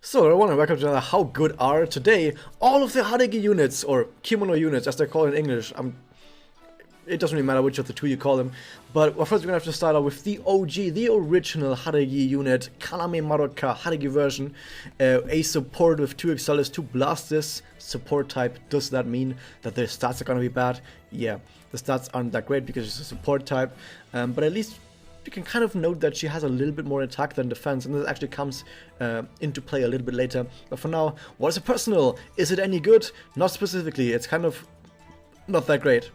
So everyone, and welcome to another How Good Are. Today, all of the Haregi units, or kimono units as they're called in English. It doesn't really matter which of the two you call them. But first we're going to have to start out with the OG, the original Haregi unit, Haregi Madoka Haregi version. A support with 2 Excelus, 2 Blasters, support type. Does that mean that their stats are going to be bad? Yeah, the stats aren't that great because it's a support type. But at least you can kind of note that she has a little bit more attack than defense, and this actually comes into play a little bit later. But for now, what is it personal? Is it any good? Not specifically. It's kind of not that great.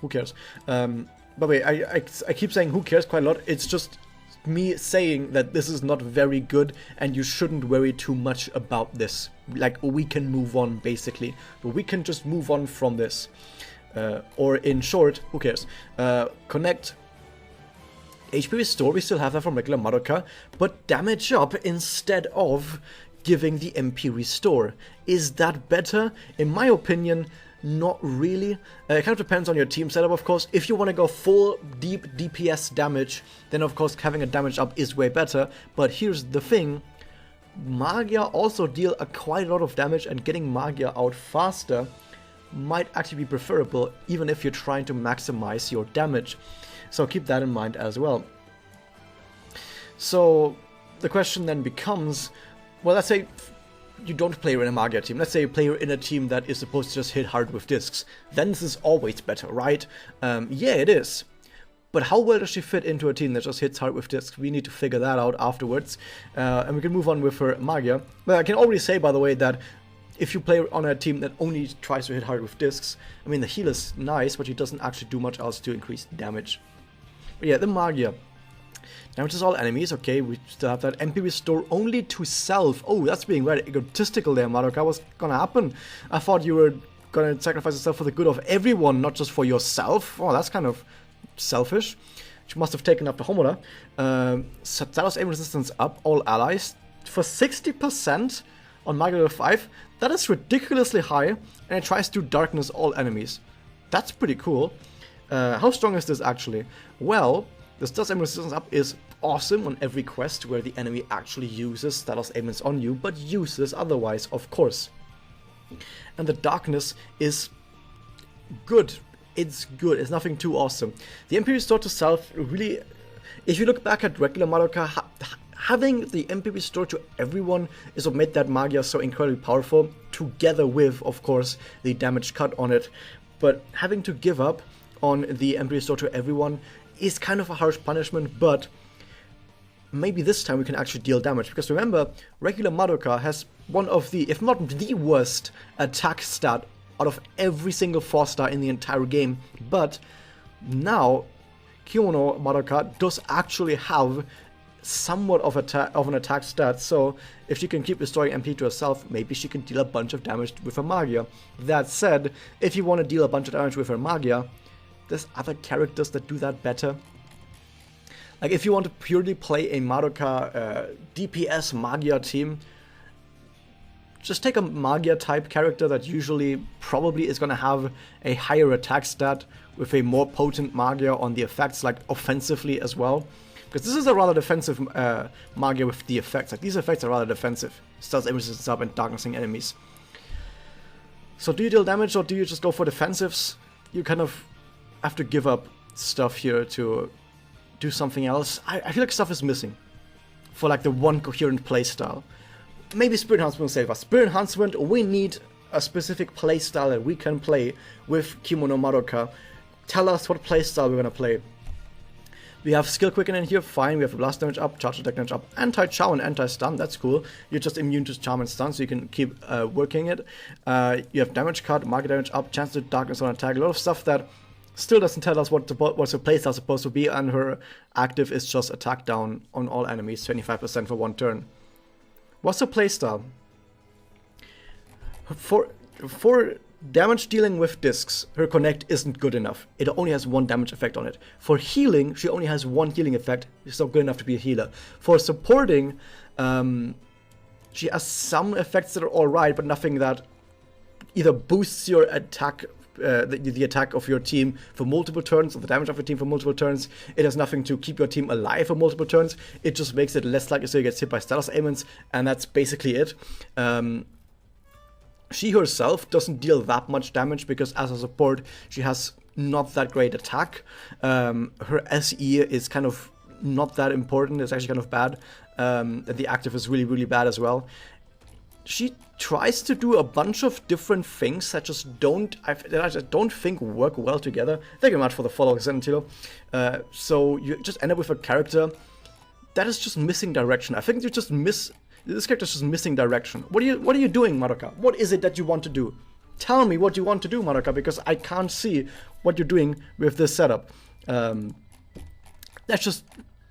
Who cares? By the way, I keep saying who cares quite a lot. It's just me saying that this is not very good and you shouldn't worry too much about this. Like, we can move on, basically. But we can just move on from this. Or in short, who cares? Connect. HP Restore, we still have that from regular Madoka, but damage up instead of giving the MP Restore. Is that better? In my opinion, not really. It kind of depends on your team setup, of course. If you want to go full deep DPS damage, then of course having a damage up is way better. But here's the thing, Magia also deal quite a lot of damage, and getting Magia out faster might actually be preferable, even if you're trying to maximize your damage. So keep that in mind as well. So the question then becomes, well, let's say you don't play in a Magia team. Let's say you play in a team that is supposed to just hit hard with discs. Then this is always better, right? Yeah, it is. But how well does she fit into a team that just hits hard with discs? We need to figure that out afterwards. And we can move on with her Magia. But I can already say, by the way, that if you play on a team that only tries to hit hard with discs, I mean, the heal is nice, but she doesn't actually do much else to increase damage. But yeah, the Magia. Damages all enemies, okay, we still have that. MP Restore only to self. Oh, that's being very egotistical there, Madoka. What's gonna happen? I thought you were gonna sacrifice yourself for the good of everyone, not just for yourself. Oh, that's kind of selfish. She must have taken up the Homoda. Status aim resistance up, all allies. For 60% on Magia 5, that is ridiculously high, and it tries to darkness all enemies. That's pretty cool. How strong is this actually? Well, the status aim resistance up is awesome on every quest where the enemy actually uses status aimants on you, but uses otherwise, of course. And the darkness is good. It's good. It's nothing too awesome. The MP Restore to self really, if you look back at regular Madoka, having the MP Restore to everyone is what made that Magia so incredibly powerful, together with, of course, the damage cut on it. But having to give up on the MP Restore to everyone is kind of a harsh punishment, but maybe this time we can actually deal damage. Because remember, regular Madoka has one of the, if not the worst, attack stat out of every single 4-star in the entire game. But now, Kimono Madoka does actually have somewhat of an attack stat, so if she can keep restoring MP to herself, maybe she can deal a bunch of damage with her Magia. That said, if you want to deal a bunch of damage with her Magia, there's other characters that do that better. Like, if you want to purely play a Madoka DPS Magia team, just take a Magia type character that usually probably is going to have a higher attack stat with a more potent Magia on the effects, like offensively as well. Because this is a rather defensive Magia with the effects. Like, these effects are rather defensive. Starts aim resistance up and darknessing enemies. So do you deal damage or do you just go for defensives? You kind of have to give up stuff here to do something else. I feel like stuff is missing for like the one coherent playstyle. Maybe Spirit Enhancement will save us. Spirit Enhancement, we need a specific playstyle that we can play with Kimono Madoka. Tell us what playstyle we're gonna play. We have Skill Quicken in here, fine. We have Blast Damage up, Charge Attack Damage up, Anti-Chow and Anti-Stun, that's cool. You're just immune to Charm and Stun, so you can keep working it. You have Damage Cut, Market Damage up, Chance to Darkness on Attack, a lot of stuff that still doesn't tell us what's her playstyle supposed to be, and her active is just attack down on all enemies, 25% for 1 turn. What's her playstyle? For damage dealing with discs, her connect isn't good enough. It only has 1 damage effect on it. For healing, she only has 1 healing effect. It's not good enough to be a healer. For supporting, she has some effects that are alright, but nothing that either boosts your attack the attack of your team for multiple turns, or the damage of your team for multiple turns. It has nothing to keep your team alive for multiple turns. It just makes it less likely so you get hit by status ailments, and that's basically it. She herself doesn't deal that much damage because as a support, she has not that great attack. Her SE is kind of not that important. It's actually kind of bad. The active is really, really bad as well. She tries to do a bunch of different things that just don't think work well together. Thank you very much for the follow, Xenotilo. So you just end up with a character that is just missing direction. I think this character's just missing direction. What are you doing, Madoka? What is it that you want to do? Tell me what you want to do, Madoka, because I can't see what you're doing with this setup. Let's just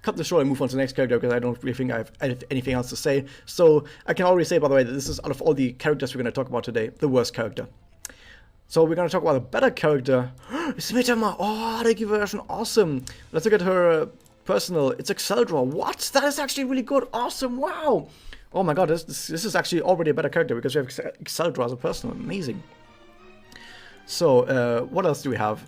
cut the short and move on to the next character, because I don't really think I have anything else to say. So I can already say, by the way, that this is, out of all the characters we're going to talk about today, the worst character. So we're going to talk about a better character. It's Mitama. Oh, Haregi version. Awesome. Let's look at her personal. It's Exceldra. What? That is actually really good. Awesome. Wow. Oh my god, this is actually already a better character because we have Exceldra as a personal. Amazing. So, what else do we have?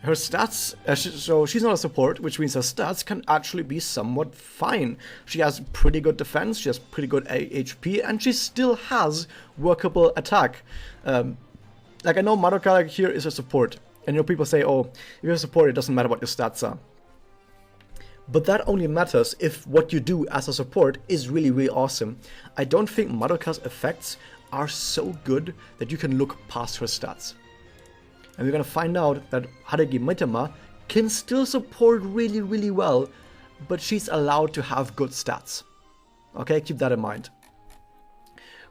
Her stats, so she's not a support, which means her stats can actually be somewhat fine. She has pretty good defense, she has pretty good HP, and she still has workable attack. Like, I know Madoka here is a support, and you know, people say, oh, if you're a support, it doesn't matter what your stats are. But that only matters if what you do as a support is really, really awesome. I don't think Madoka's effects are so good that you can look past her stats. And we're gonna find out that Haregi Mitama can still support really, really well, but she's allowed to have good stats. Okay, keep that in mind.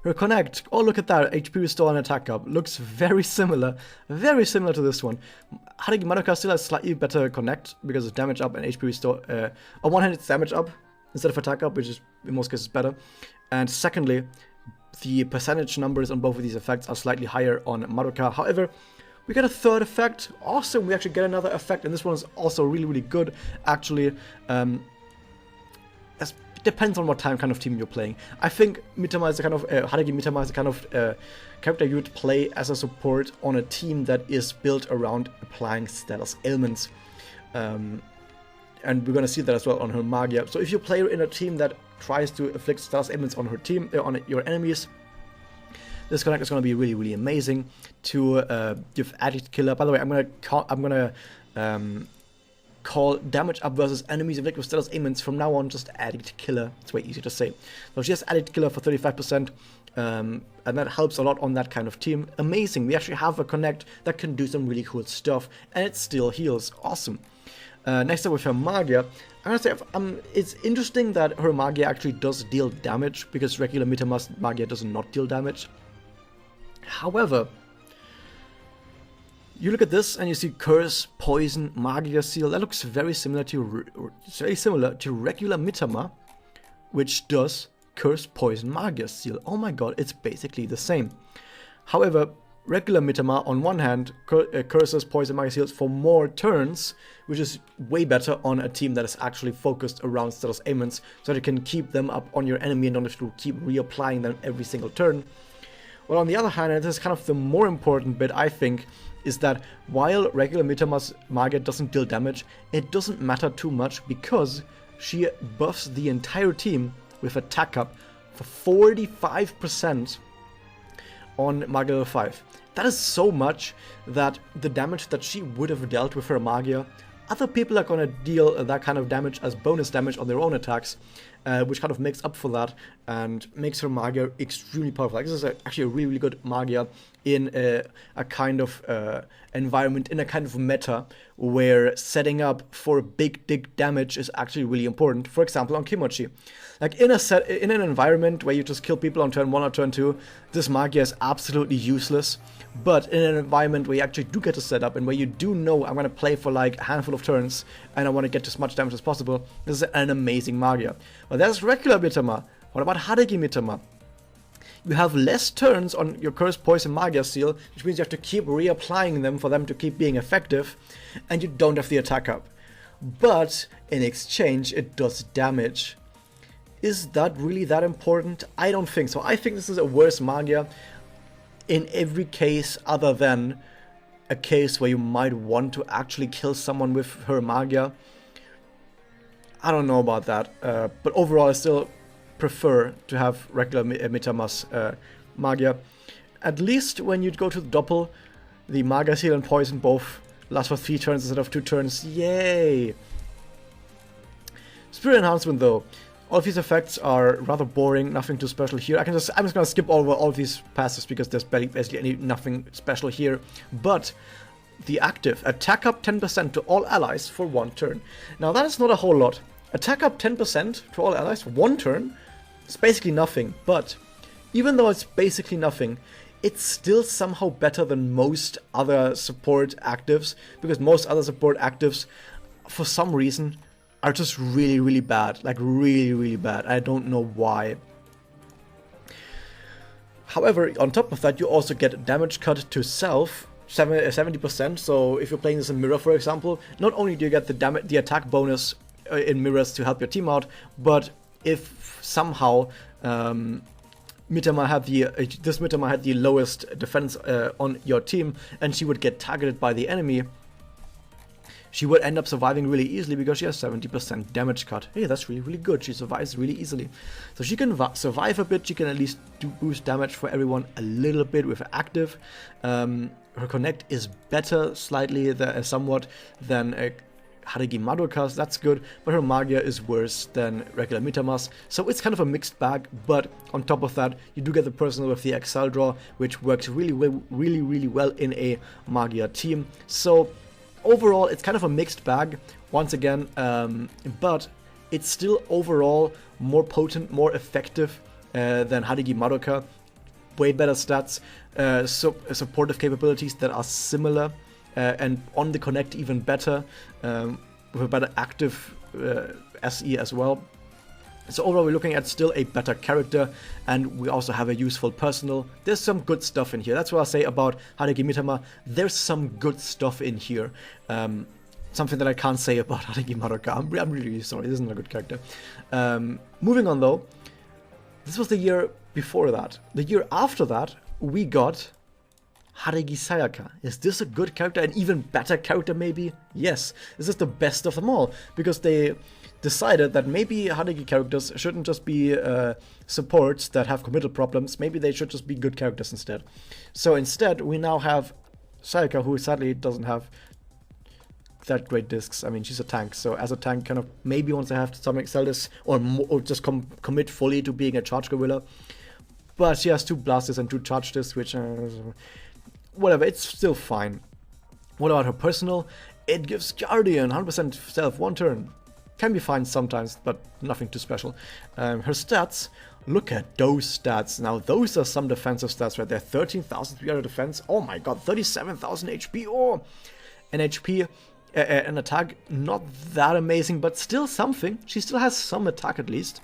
Her connect, oh look at that, HP restore and attack up, looks very similar to this one. Haregi Madoka still has slightly better connect because it's damage up and HP restore. On one hand it's damage up instead of attack up, which is in most cases better. And secondly, the percentage numbers on both of these effects are slightly higher on Madoka. However, we get a third effect. Awesome, we actually get another effect, and this one is also really, really good, actually. Depends on what kind of team you're playing. I think Mitama is the kind of Haregi Mitama is the kind of character you would play as a support on a team that is built around applying status ailments, and we're gonna see that as well on her Magia. So if you play her in a team that tries to inflict status ailments on her team, on your enemies, this connect is gonna be really, really amazing to give Addict Killer. By the way, I'm gonna call damage up versus enemies inflicted with status ailments from now on just Addict Killer. It's way easier to say. So she has Addict Killer for 35%, and that helps a lot on that kind of team. Amazing, we actually have a connect that can do some really cool stuff, and it still heals. Awesome. Next up with her Magia, I'm gonna say it's interesting that her Magia actually does deal damage, because regular Mitama's Magia does not deal damage. However, you look at this and you see Curse, Poison, Magia Seal. That looks very similar to regular Mitama, which does Curse, Poison, Magia Seal. Oh my god, it's basically the same. However, regular Mitama on one hand curses, Poison, Magia Seals for more turns, which is way better on a team that is actually focused around status ailments, so that you can keep them up on your enemy and don't have to keep reapplying them every single turn. Well, on the other hand, and this is kind of the more important bit, I think, is that while regular Mitama's Magia doesn't deal damage, it doesn't matter too much because she buffs the entire team with attack up for 45% on Magia level 5. That is so much that the damage that she would have dealt with her Magia, other people are going to deal that kind of damage as bonus damage on their own attacks, which kind of makes up for that and makes her Magia extremely powerful. Like, this is actually a really, really good Magia in a kind of environment, in a kind of meta where setting up for big damage is actually really important. For example, on Kimochi. Like, in an environment where you just kill people on turn 1 or turn 2, this Magia is absolutely useless. But in an environment where you actually do get to set up and where you do know I'm going to play for like a handful of turns and I want to get as much damage as possible, this is an amazing Magia. But that's regular Mitama. What about Haregi Mitama? You have less turns on your Curse, Poison, Magia Seal, which means you have to keep reapplying them for them to keep being effective, and you don't have the attack up. But in exchange, it does damage. Is that really that important? I don't think so. I think this is a worse Magia in every case other than a case where you might want to actually kill someone with her Magia. I don't know about that, but overall I still prefer to have regular Mitama's Magia. At least when you go to the Doppel, the Magia, Heal and Poison both last for 3 turns instead of 2 turns. Yay! Spirit Enhancement though, all of these effects are rather boring, nothing too special here. I'm just gonna skip over all of these passes because there's basically nothing special here. But the active, attack up 10% to all allies for 1 turn. Now that is not a whole lot. Attack up 10% to all allies for 1 turn, it's basically nothing. But even though it's basically nothing, it's still somehow better than most other support actives, because most other support actives, for some reason, are just really, really bad. Like, really, really bad. I don't know why. However, on top of that, you also get damage cut to self, 70%. So if you're playing this in Mirror, for example, not only do you get the attack bonus in Mirrors to help your team out, but if somehow Mitama had the lowest defense on your team, and she would get targeted by the enemy, she would end up surviving really easily because she has 70% damage cut. Hey, that's really, really good. She survives really easily. So she can survive a bit. She can at least boost damage for everyone a little bit with active. Her connect is better slightly, somewhat, than Haregi Madoka's. That's good. But her Magia is worse than regular Mitama's. So it's kind of a mixed bag. But on top of that, you do get the personal with the Excel draw, which works really well in a Magia team. So overall, it's kind of a mixed bag, once again, but it's still overall more potent, more effective than Haregi Madoka. Way better stats, supportive capabilities that are similar, and on the connect even better, with a better active SE as well. So overall, we're looking at still a better character, and we also have a useful personal. There's some good stuff in here. That's what I say about Haregi Mitama. There's some good stuff in here. Something that I can't say about Haregi Madoka. I'm really sorry. This isn't a good character. Moving on, though. This was the year before that. The year after that, we got Haregi Sayaka. Is this a good character? An even better character, maybe? Yes. This is the best of them all, because they decided that maybe Haregi characters shouldn't just be supports that have committal problems. Maybe they should just be good characters instead. So instead, we now have Sayaka, who sadly doesn't have that great discs. I mean, she's a tank, so as a tank, kind of maybe wants to have some Exceldis, or just commit fully to being a charge gorilla. But she has 2 blasters and 2 charge discs, which whatever, it's still fine. What about her personal? It gives Guardian 100% self 1 turn. Can be fine sometimes, but nothing too special. Her stats, look at those stats. Now, those are some defensive stats right there. 13,300 defense. Oh my god, 37,000 HP. Oh, an HP, an attack, not that amazing, but still something. She still has some attack at least.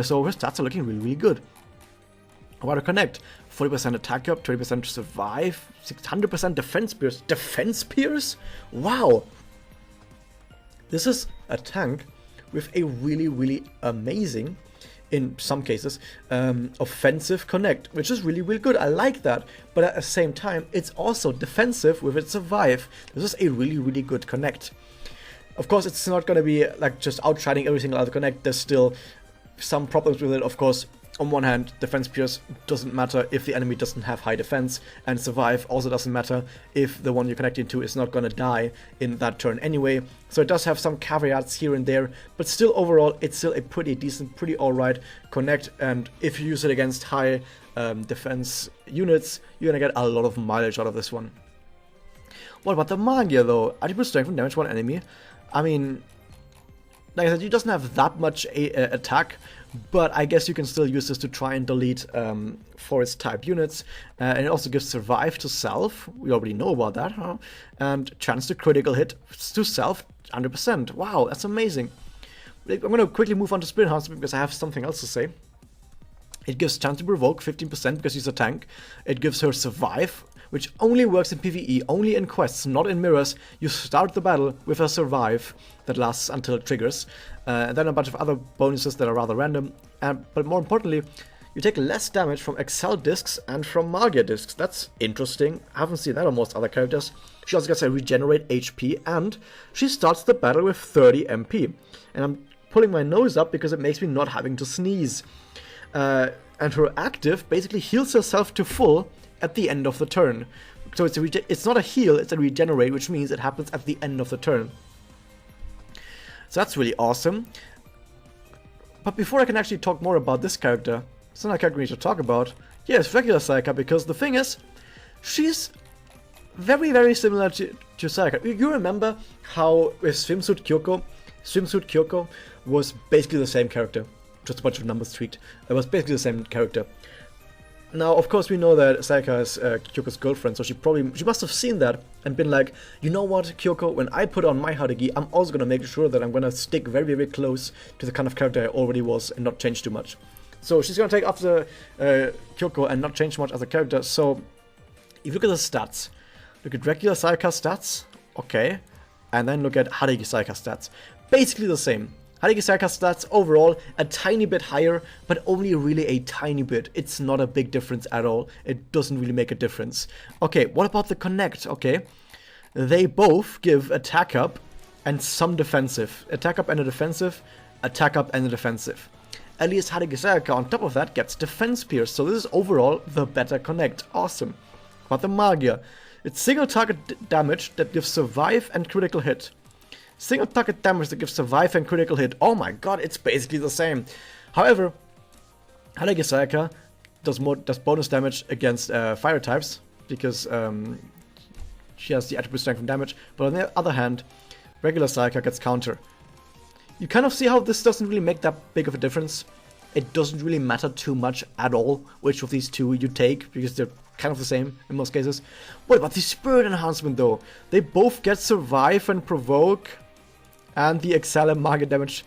So her stats are looking really, really good. How about her connect? 40% attack up, 20% survive, 600% defense pierce. Defense pierce? Wow. This is a tank with a really, really amazing, in some cases, offensive connect, which is really, really good. I like that. But at the same time, it's also defensive with its survive. This is a really, really good connect. Of course, it's not going to be like just outshining every single other connect. There's still some problems with it, of course. On one hand, defense pierce doesn't matter if the enemy doesn't have high defense, and survive also doesn't matter if the one you're connecting to is not gonna die in that turn anyway. So it does have some caveats here and there, but still overall, it's still a pretty decent, pretty alright connect, and if you use it against high defense units, you're gonna get a lot of mileage out of this one. What about the Magia though? Attribute strength and damage one enemy. I mean, like I said, it doesn't have that much attack, but I guess you can still use this to try and delete forest type units. And it also gives survive to self. We already know about that, huh? And chance to critical hit to self 100%. Wow, that's amazing. I'm going to quickly move on to Spirit Enhancement because I have something else to say. It gives chance to provoke 15% because she's a tank. It gives her survive, which only works in PvE, only in quests, not in mirrors. You start the battle with a survive that lasts until it triggers. And then a bunch of other bonuses that are rather random. But more importantly, You take less damage from Excel discs and from Magia discs. That's interesting. I haven't seen that on most other characters. She also gets a regenerate HP, and she starts the battle with 30 MP. And I'm pulling my nose up because it makes me not having to sneeze. And her active basically heals herself to full at the end of the turn. So it's not a heal, it's a regenerate, which means it happens at the end of the turn. So that's really awesome. But before I can actually talk more about this character, it's another character we need to talk about. Yes, regular Sayaka, because the thing is, she's very, very similar to Sayaka. You remember how with Swimsuit Kyoko was basically the same character. Just a bunch of numbers tweaked. It was basically the same character. Now, of course, we know that Sayaka is Kyoko's girlfriend, so she must have seen that and been like, you know what, Kyoko, when I put on my Haregi, I'm also gonna make sure that I'm gonna stick very, very close to the kind of character I already was and not change too much. So she's gonna take after Kyoko and not change much as a character. So if you look at the stats, look at regular Sayaka stats, okay, and then look at Haregi Sayaka stats. Basically the same. Haregi Sayaka stats overall a tiny bit higher, but only really a tiny bit. It's not a big difference at all. It doesn't really make a difference. Okay, what about the connect? Okay, they both give attack up and some defensive. Attack up and a defensive, attack up and a defensive. At least Haregi Sayaka on top of that gets defense pierce, so this is overall the better connect. Awesome. But the Magia, it's single target damage that gives survive and critical hit. Single target damage that gives survive and critical hit. Oh my god, it's basically the same. However, Haregi Sayaka does bonus damage against fire types because she has the attribute strength and damage. But on the other hand, regular Sayaka gets counter. You kind of see how this doesn't really make that big of a difference. It doesn't really matter too much at all which of these two you take because they're kind of the same in most cases. What about the Spirit Enhancement though? They both get survive and provoke, and the Excel and Magia damage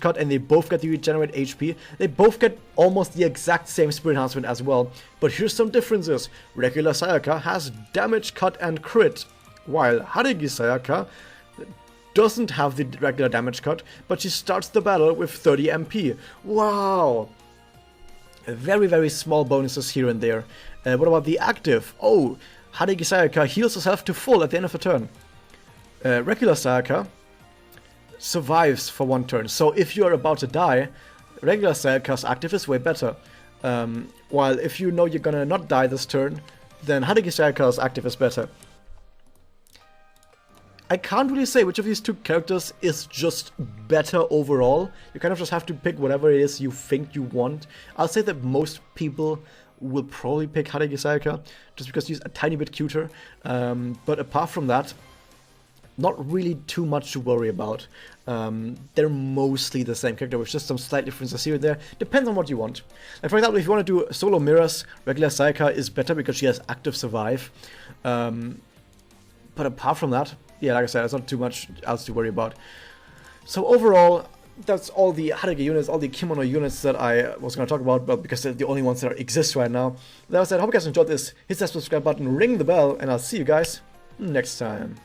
cut, and they both get the regenerate HP. They both get almost the exact same Spirit Enhancement as well. But here's some differences. Regular Sayaka has damage cut and crit, while Haregi Sayaka doesn't have the regular damage cut, but she starts the battle with 30 MP. Wow! Very, very small bonuses here and there. What about the active? Oh, Haregi Sayaka heals herself to full at the end of the turn. Regular Sayaka survives for one turn. So if you're about to die, regular Sayaka's active is way better. While if you know you're gonna not die this turn, then Haregi Sayaka's active is better. I can't really say which of these two characters is just better overall. You kind of just have to pick whatever it is you think you want. I'll say that most people will probably pick Haregi Sayaka just because she's a tiny bit cuter. But apart from that, not really too much to worry about. They're mostly the same character with just some slight differences here and there. Depends on what you want. Like for example, if you want to do solo mirrors, regular Sayaka is better because she has active survive. But apart from that, yeah, like I said, there's not too much else to worry about. So overall, that's all the Haregi units, all the kimono units that I was going to talk about, but because they're the only ones that exist right now. That said, I hope you guys enjoyed this. Hit that subscribe button, ring the bell, and I'll see you guys next time.